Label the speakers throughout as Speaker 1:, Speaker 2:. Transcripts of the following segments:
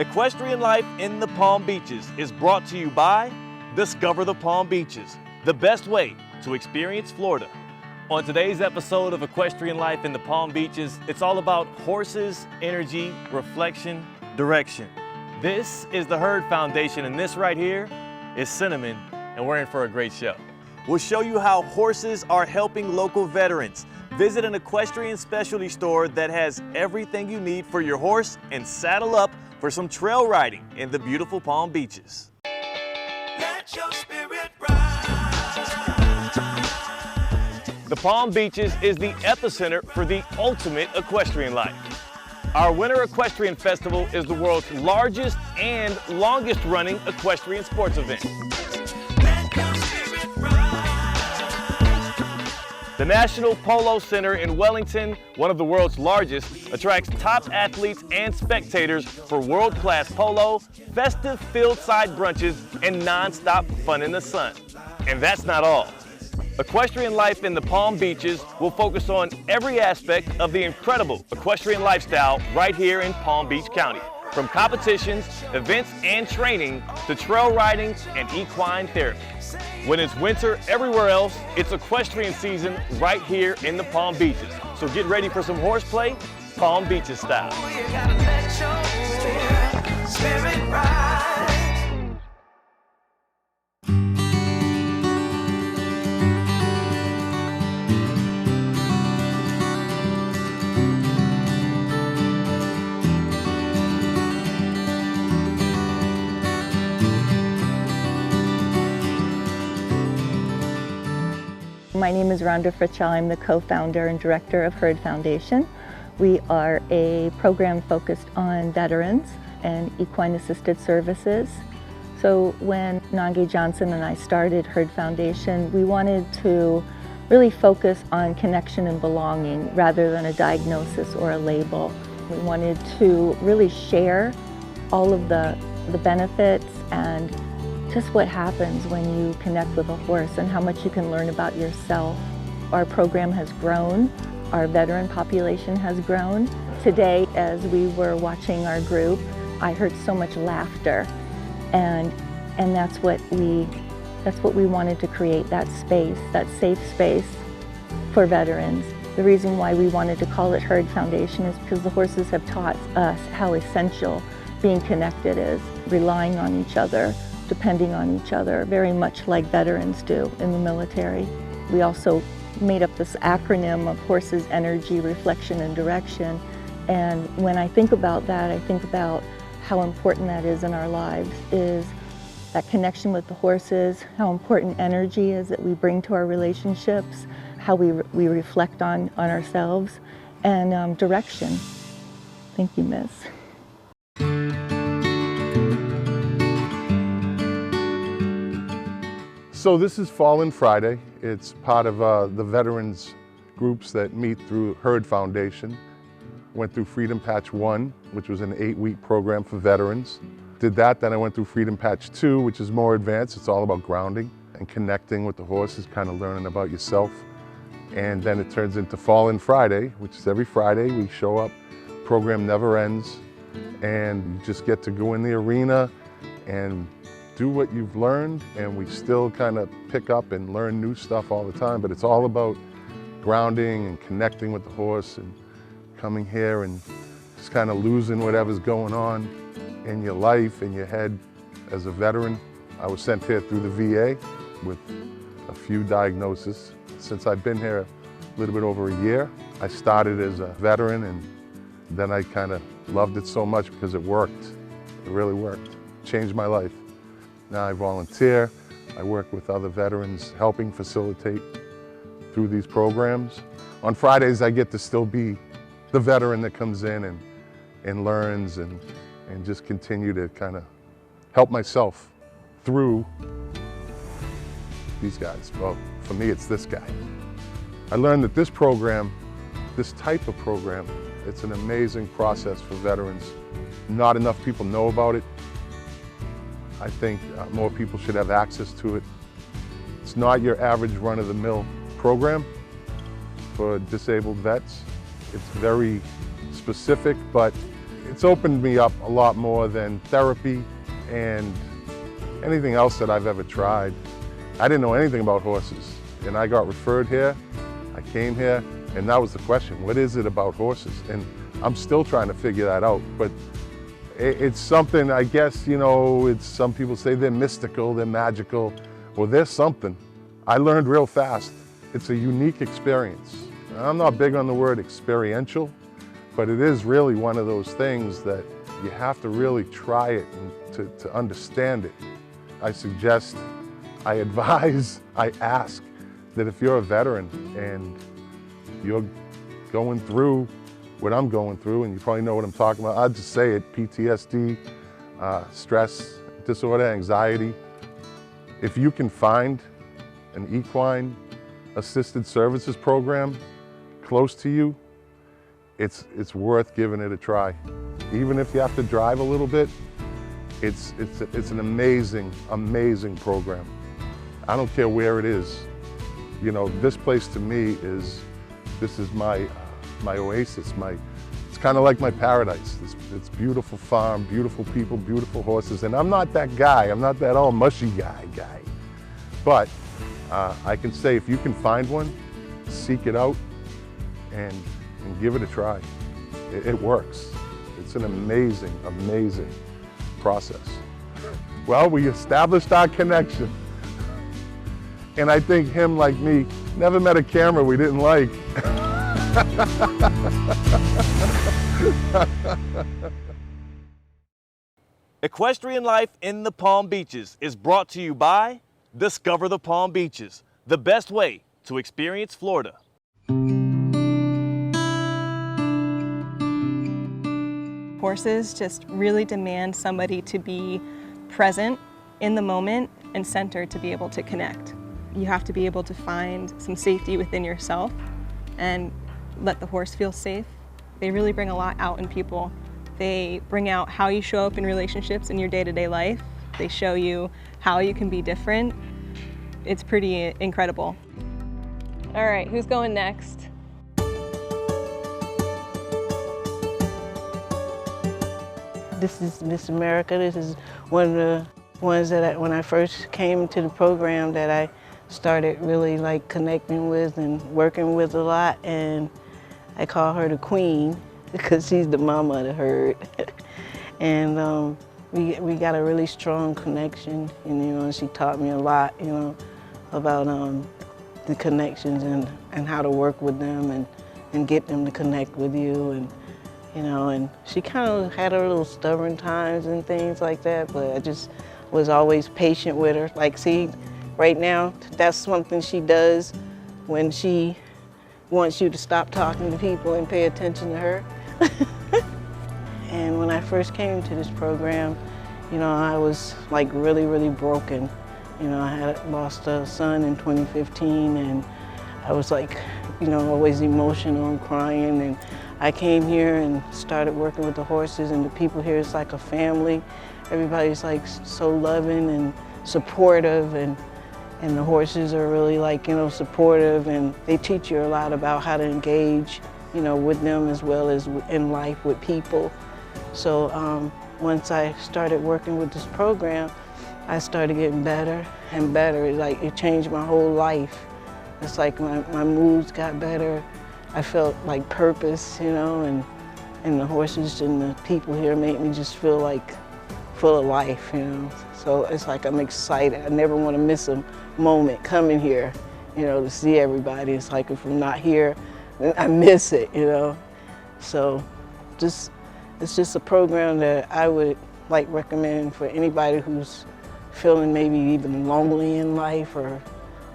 Speaker 1: Equestrian Life in the Palm Beaches is brought to you by Discover the Palm Beaches, the best way to experience Florida. On today's episode of Equestrian Life in the Palm Beaches, it's all about horses, energy, reflection, direction. This is the Herd Foundation, and this right here is Cinnamon, and we're in for a great show. We'll show you how horses are helping local veterans. Visit an equestrian specialty store that has everything you need for your horse and saddle up for some trail riding in the beautiful Palm Beaches. Let your spirit rise. The Palm Beaches is the epicenter for the ultimate equestrian life. Our Winter Equestrian Festival is the world's largest and longest running equestrian sports event. The National Polo Center in Wellington, one of the world's largest, attracts top athletes and spectators for world-class polo, festive field-side brunches, and non-stop fun in the sun. And that's not all. Equestrian Life in the Palm Beaches will focus on every aspect of the incredible equestrian lifestyle right here in Palm Beach County, from competitions, events, and training to trail riding and equine therapy. When it's winter everywhere else, it's equestrian season right here in the Palm Beaches. So get ready for some horseplay, Palm Beaches style.
Speaker 2: My name is Rhonda Fritchell. I'm the co-founder and director of Herd Foundation. We are a program focused on veterans and equine assisted services. So when Nangi Johnson and I started Herd Foundation, we wanted to really focus on connection and belonging rather than a diagnosis or a label. We wanted to really share all of the benefits and just what happens when you connect with a horse and how much you can learn about yourself. Our program has grown, our veteran population has grown. Today, as we were watching our group, I heard so much laughter, and that's what we wanted to create, that space, that safe space for veterans. The reason why we wanted to call it Herd Foundation is because the horses have taught us how essential being connected is, relying on each other, depending on each other, very much like veterans do in the military. We also made up this acronym of horses, energy, reflection, and direction. And when I think about that, I think about how important that is in our lives, is that connection with the horses, how important energy is that we bring to our relationships, how we reflect on ourselves, and direction. Thank you, Miss.
Speaker 3: So this is Fallen Friday. It's part of the veterans groups that meet through Herd Foundation. Went through Freedom Patch 1, which was an 8-week program for veterans. Did that, then I went through Freedom Patch 2, which is more advanced. It's all about grounding and connecting with the horses, kind of learning about yourself. And then it turns into Fallen Friday, which is every Friday we show up. Program never ends, and you just get to go in the arena and do what you've learned, and we still kind of pick up and learn new stuff all the time, but it's all about grounding and connecting with the horse and coming here and just kind of losing whatever's going on in your life, in your head. As a veteran, I was sent here through the VA with a few diagnoses. Since I've been here a little bit over a year, I started as a veteran, and then I kind of loved it so much because it worked. It really worked. Changed my life. Now I volunteer, I work with other veterans helping facilitate through these programs. On Fridays I get to still be the veteran that comes in and learns and just continue to kind of help myself through these guys. Well, for me it's this guy. I learned that this program, this type of program, it's an amazing process for veterans. Not enough people know about it. I think more people should have access to it. It's not your average run-of-the-mill program for disabled vets. It's very specific, but it's opened me up a lot more than therapy and anything else that I've ever tried. I didn't know anything about horses, and I got referred here. I came here, and that was the question: what is it about horses? And I'm still trying to figure that out. But it's something, I guess, you know, it's, some people say they're mystical, they're magical. Well, there's something. I learned real fast. It's a unique experience. I'm not big on the word experiential, but it is really one of those things that you have to really try it and to understand it. I suggest, I advise, I ask that if you're a veteran and you're going through what I'm going through, and you probably know what I'm talking about, I'd just say it: PTSD, stress, disorder, anxiety. If you can find an equine assisted services program close to you, it's worth giving it a try. Even if you have to drive a little bit, it's an amazing, amazing program. I don't care where it is. You know, this place to me is, this is my oasis. It's kind of like my paradise. It's beautiful farm, beautiful people, beautiful horses. And I'm not that guy. I'm not that all mushy guy. But I can say, if you can find one, seek it out and give it a try. It works. It's an amazing, amazing process. Well, we established our connection. And I think him, like me, never met a camera we didn't like.
Speaker 1: Equestrian Life in the Palm Beaches is brought to you by Discover the Palm Beaches, the best way to experience Florida.
Speaker 4: Horses just really demand somebody to be present in the moment and centered to be able to connect. You have to be able to find some safety within yourself and let the horse feel safe. They really bring a lot out in people. They bring out how you show up in relationships in your day-to-day life. They show you how you can be different. It's pretty incredible. All right, who's going next?
Speaker 5: This is Miss America. This is one of the ones that when I first came to the program that I started really like connecting with and working with a lot, and I call her the queen because she's the mama of the herd. And we got a really strong connection, and you know, she taught me a lot, you know, about the connections and how to work with them and get them to connect with you, and you know, and she kind of had her little stubborn times and things like that, but I just was always patient with her. Like, see, right now, that's something she does when she wants you to stop talking to people and pay attention to her. And when I first came to this program, you know, I was like really, really broken. You know, I had lost a son in 2015, and I was like, you know, always emotional and crying. And I came here and started working with the horses, and the people here, it's like a family. Everybody's like so loving and supportive, and the horses are really like, you know, supportive, and they teach you a lot about how to engage, you know, with them as well as in life with people. So once I started working with this program, I started getting better and better. It changed my whole life. It's like my moods got better. I felt like purpose, you know, and the horses and the people here made me just feel like full of life, you know. So it's like I'm excited. I never want to miss a moment coming here, you know, to see everybody. It's like if I'm not here, then I miss it, you know. So it's just a program that I would like recommend for anybody who's feeling maybe even lonely in life, or,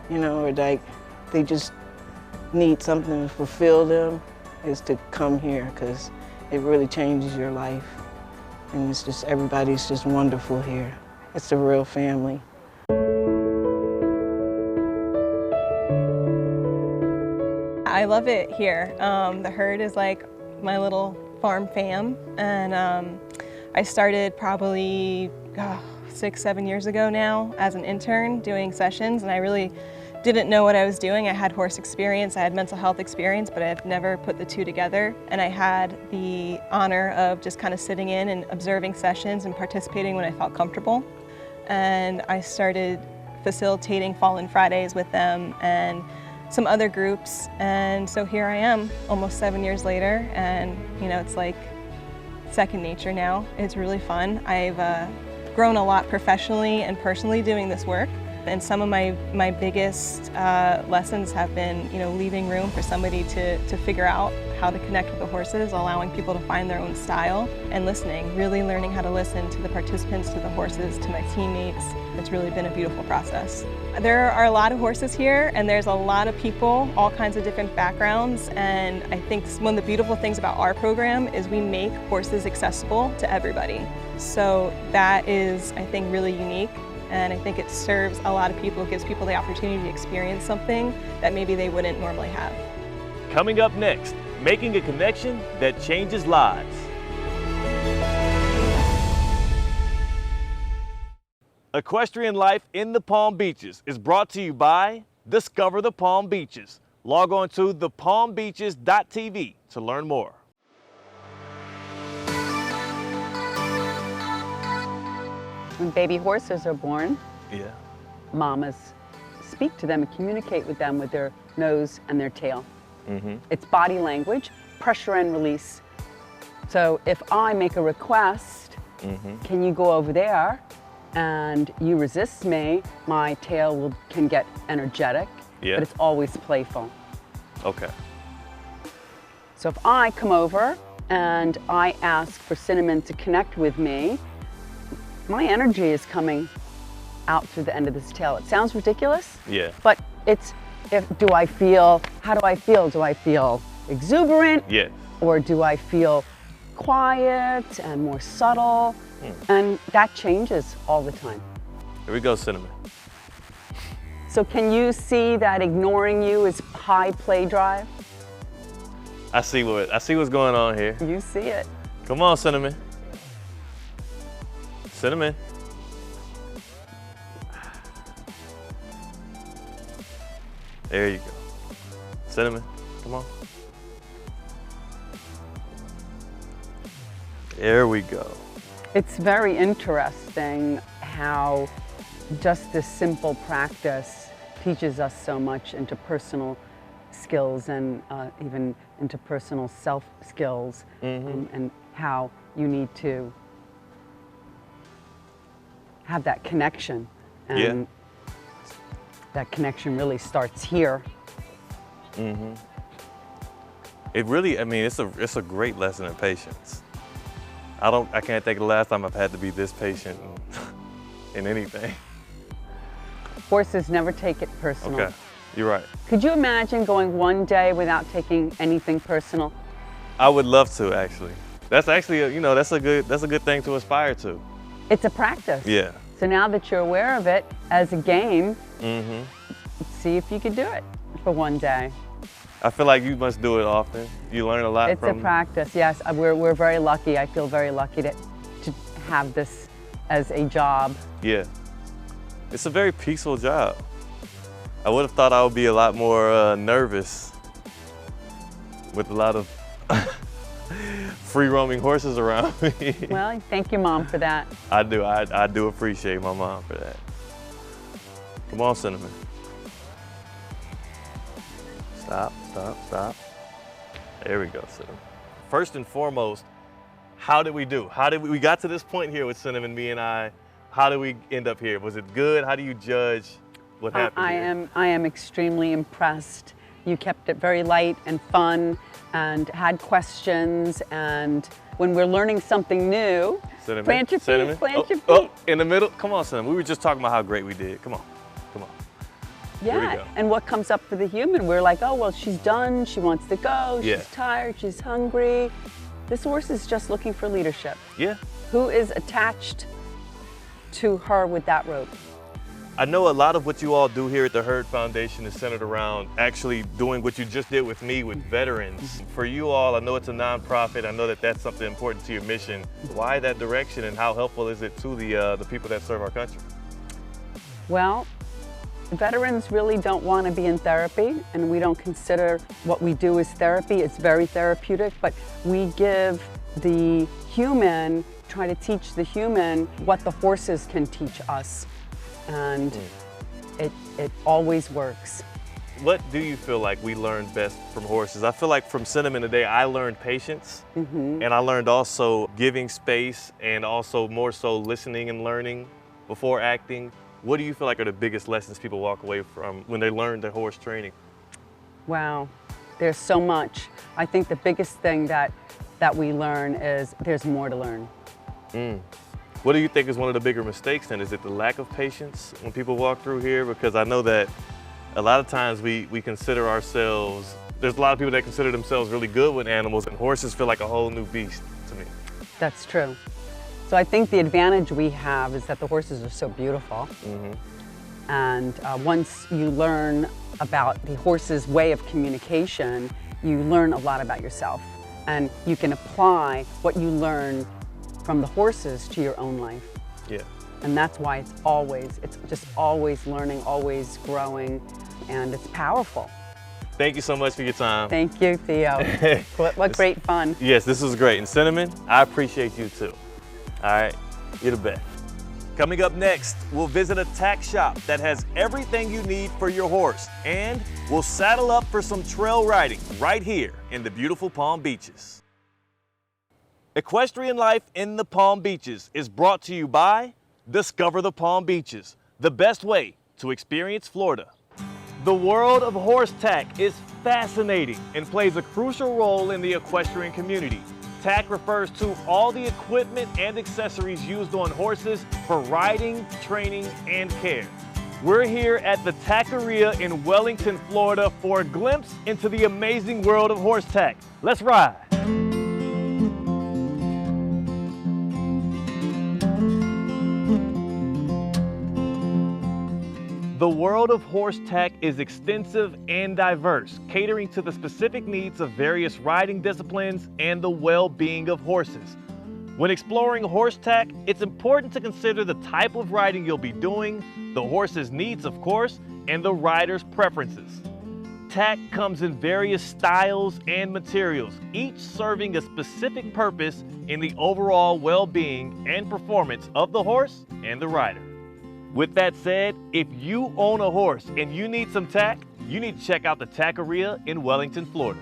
Speaker 5: you know, or like they just need something to fulfill them, is to come here, because it really changes your life. And it's just, everybody's just wonderful here. It's a real family.
Speaker 4: I love it here. The herd is like my little farm fam, and I started probably 6-7 years ago now as an intern doing sessions, and I really didn't know what I was doing. I had horse experience, I had mental health experience, but I've never put the two together. And I had the honor of just kind of sitting in and observing sessions and participating when I felt comfortable. And I started facilitating Fallen Fridays with them and some other groups. And so here I am, almost 7 years later, and you know, it's like second nature now. It's really fun. I've grown a lot professionally and personally doing this work. And some of my biggest lessons have been, you know, leaving room for somebody to figure out how to connect with the horses, allowing people to find their own style, and listening, really learning how to listen to the participants, to the horses, to my teammates. It's really been a beautiful process. There are a lot of horses here, and there's a lot of people, all kinds of different backgrounds, and I think one of the beautiful things about our program is we make horses accessible to everybody. So that is, I think, really unique. And I think it serves a lot of people, it gives people the opportunity to experience something that maybe they wouldn't normally have.
Speaker 1: Coming up next, making a connection that changes lives. Equestrian Life in the Palm Beaches is brought to you by Discover the Palm Beaches. Log on to thepalmbeaches.tv to learn more.
Speaker 6: When baby horses are born,
Speaker 1: Yeah.
Speaker 6: mamas speak to them and communicate with them with their nose and their tail.
Speaker 1: Mm-hmm.
Speaker 6: It's body language, pressure and release. So if I make a request, can you go over there, and you resist me, my tail can get energetic,
Speaker 1: Yeah.
Speaker 6: but it's always playful.
Speaker 1: Okay.
Speaker 6: So if I come over and I ask for Cinnamon to connect with me, my energy is coming out through the end of this tail. It sounds ridiculous,
Speaker 1: Yeah.
Speaker 6: but it's, how do I feel? Do I feel exuberant?
Speaker 1: Yeah.
Speaker 6: Or do I feel quiet and more subtle? And that changes all the time.
Speaker 1: Here we go, Cinnamon.
Speaker 6: So can you see that ignoring you is high play drive?
Speaker 1: I see what's going on here.
Speaker 6: You see it.
Speaker 1: Come on, Cinnamon. Cinnamon. There you go. Cinnamon, come on. There we go.
Speaker 6: It's very interesting how just this simple practice teaches us so much interpersonal skills and even interpersonal self skills, and how you need to have that connection. And that connection really starts here.
Speaker 1: It really, I mean, it's a great lesson in patience. I can't think of the last time I've had to be this patient in anything.
Speaker 6: Horses never take it personal.
Speaker 1: Okay, you're right.
Speaker 6: Could you imagine going one day without taking anything personal?
Speaker 1: I would love to, actually. That's actually, you know, that's a good thing to aspire to.
Speaker 6: It's a practice.
Speaker 1: Yeah.
Speaker 6: So now that you're aware of it as a game, see if you could do it for one day.
Speaker 1: I feel like you must do it often. You learn a lot
Speaker 6: It's
Speaker 1: from...
Speaker 6: a practice, yes. We're very lucky. I feel very lucky to have this as a job.
Speaker 1: Yeah. It's a very peaceful job. I would have thought I would be a lot more nervous with a lot of free roaming horses around me.
Speaker 6: Well, thank you, Mom, for that.
Speaker 1: I do appreciate my mom for that. Come on, Cinnamon. Stop, stop, stop. There we go, Cinnamon. First and foremost, how did we do? We got to this point here with Cinnamon, me and I. How did we end up here? Was it good? How do you judge what happened here?
Speaker 6: I am extremely impressed. You kept it very light and fun and had questions, and when we're learning something new,
Speaker 1: Cinnamon,
Speaker 6: plant your feet,
Speaker 1: Cinnamon.
Speaker 6: plant your feet.
Speaker 1: Oh, in the middle. Come on, Cinnamon. We were just talking about how great we did. Come on, come on. Here we
Speaker 6: Yeah,
Speaker 1: go.
Speaker 6: and what comes up for the human? We're like, oh, well, she's done, she wants to go,
Speaker 1: Yeah.
Speaker 6: she's tired, she's hungry. This horse is just looking for leadership.
Speaker 1: Yeah.
Speaker 6: Who is attached to her with that rope?
Speaker 1: I know a lot of what you all do here at the Herd Foundation is centered around actually doing what you just did with me with veterans. For you all, I know it's a nonprofit. I know that that's something important to your mission. Why that direction, and how helpful is it to the people that serve our country?
Speaker 6: Well, Veterans really don't want to be in therapy, and we don't consider what we do as therapy. It's very therapeutic, but we give the human, try to teach the human what the horses can teach us, and it always works.
Speaker 1: What do you feel like we learned best from horses? I feel like from Cinnamon today, I learned patience, and I learned also giving space, and also more so listening and learning before acting. What do you feel like are the biggest lessons people walk away from when they learn their horse training?
Speaker 6: Wow, there's so much. I think the biggest thing that we learn is there's more to learn.
Speaker 1: What do you think is one of the bigger mistakes then? Is it the lack of patience when people walk through here? Because I know that a lot of times we consider ourselves, there's a lot of people that consider themselves really good with animals, and horses feel like a whole new beast to me.
Speaker 6: That's true. So I think the advantage we have is that the horses are so beautiful. And once you learn about the horse's way of communication, you learn a lot about yourself. And you can apply what you learn from the horses to your own life.
Speaker 1: Yeah.
Speaker 6: And that's why it's just always learning, always growing, and it's powerful.
Speaker 1: Thank you so much for your time.
Speaker 6: Thank you, Theo. What great fun.
Speaker 1: Yes, this was great. And Cinnamon, I appreciate you too. All right, you're the best. Coming up next, we'll visit a tack shop that has everything you need for your horse, and we'll saddle up for some trail riding right here in the beautiful Palm Beaches. Equestrian Life in the Palm Beaches is brought to you by Discover the Palm Beaches, the best way to experience Florida. The world of horse tack is fascinating and plays a crucial role in the equestrian community. Tack refers to all the equipment and accessories used on horses for riding, training, and care. We're here at the Taqueria in Wellington, Florida for a glimpse into the amazing world of horse tack. Let's ride. The world of horse tack is extensive and diverse, catering to the specific needs of various riding disciplines and the well-being of horses. When exploring horse tack, it's important to consider the type of riding you'll be doing, the horse's needs, of course, and the rider's preferences. Tack comes in various styles and materials, each serving a specific purpose in the overall well-being and performance of the horse and the rider. With that said, if you own a horse and you need some tack, you need to check out the Taqueria in Wellington, Florida.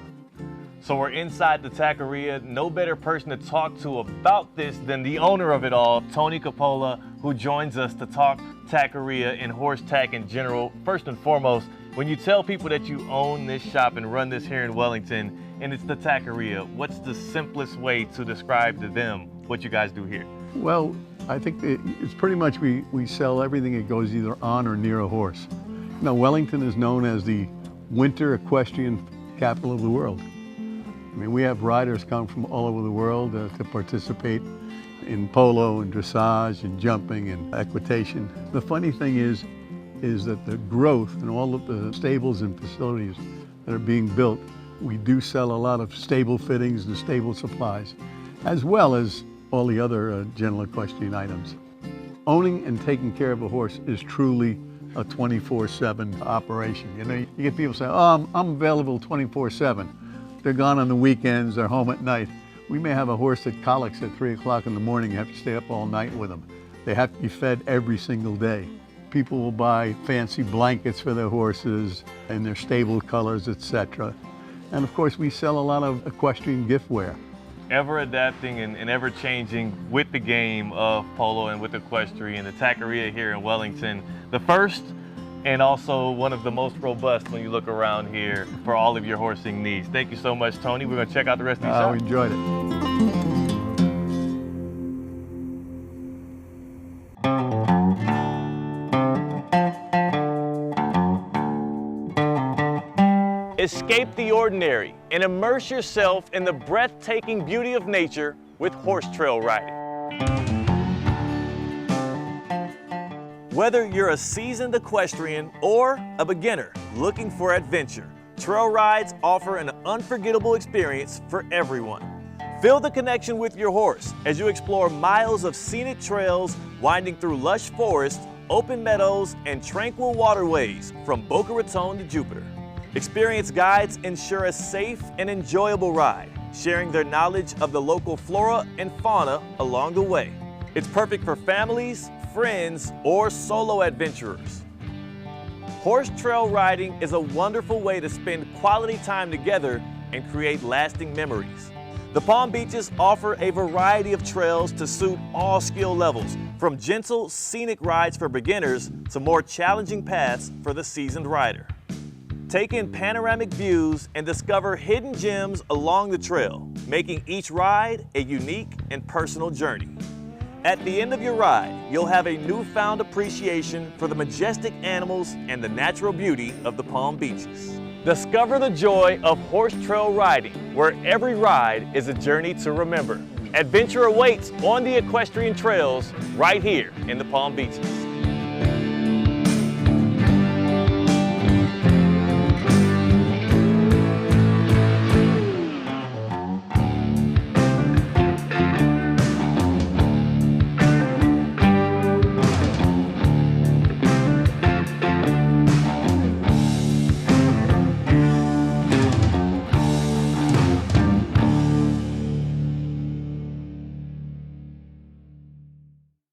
Speaker 1: So we're inside the Taqueria. No better person to talk to about this than the owner of it all, Tony Coppola, who joins us to talk Taqueria and horse tack in general. First and foremost, when you tell people that you own this shop and run this here in Wellington, and it's the Taqueria, what's the simplest way to describe to them what you guys do here?
Speaker 7: Well, I think it's pretty much we sell everything that goes either on or near a horse. Now, Wellington is known as the winter equestrian capital of the world. I mean, we have riders come from all over the world to participate in polo and dressage and jumping and equitation. The funny thing is that the growth and all of the stables and facilities that are being built, we do sell a lot of stable fittings and stable supplies, as well as all the other general equestrian items. Owning and taking care of a horse is truly a 24/7 operation. You know, you get people say, oh, I'm available 24/7. They're gone on the weekends, they're home at night. We may have a horse that colics at 3 o'clock in the morning. You have to stay up all night with them. They have to be fed every single day. People will buy fancy blankets for their horses and their stable colors, etc. And of course, we sell a lot of equestrian giftware.
Speaker 1: Ever adapting and ever changing with the game of polo and with equestrian. The Taqueria here in Wellington, the first and also one of the most robust when you look around here for all of your horsing needs. Thank you so much, Tony. We're going to check out the rest of the shop.
Speaker 7: We enjoyed it.
Speaker 1: Escape the ordinary and immerse yourself in the breathtaking beauty of nature with horse trail riding. Whether you're a seasoned equestrian or a beginner looking for adventure, trail rides offer an unforgettable experience for everyone. Feel the connection with your horse as you explore miles of scenic trails winding through lush forests open meadows and tranquil waterways from Boca Raton to Jupiter. Experienced guides ensure a safe and enjoyable ride, sharing their knowledge of the local flora and fauna along the way. It's perfect for families, friends, or solo adventurers. Horse trail riding is a wonderful way to spend quality time together and create lasting memories. The Palm Beaches offer a variety of trails to suit all skill levels, from gentle, scenic rides for beginners to more challenging paths for the seasoned rider. Take in panoramic views and discover hidden gems along the trail, making each ride a unique and personal journey. At the end of your ride, you'll have a newfound appreciation for the majestic animals and the natural beauty of the Palm Beaches. Discover the joy of horse trail riding, where every ride is a journey to remember. Adventure awaits on the equestrian trails right here in the Palm Beaches.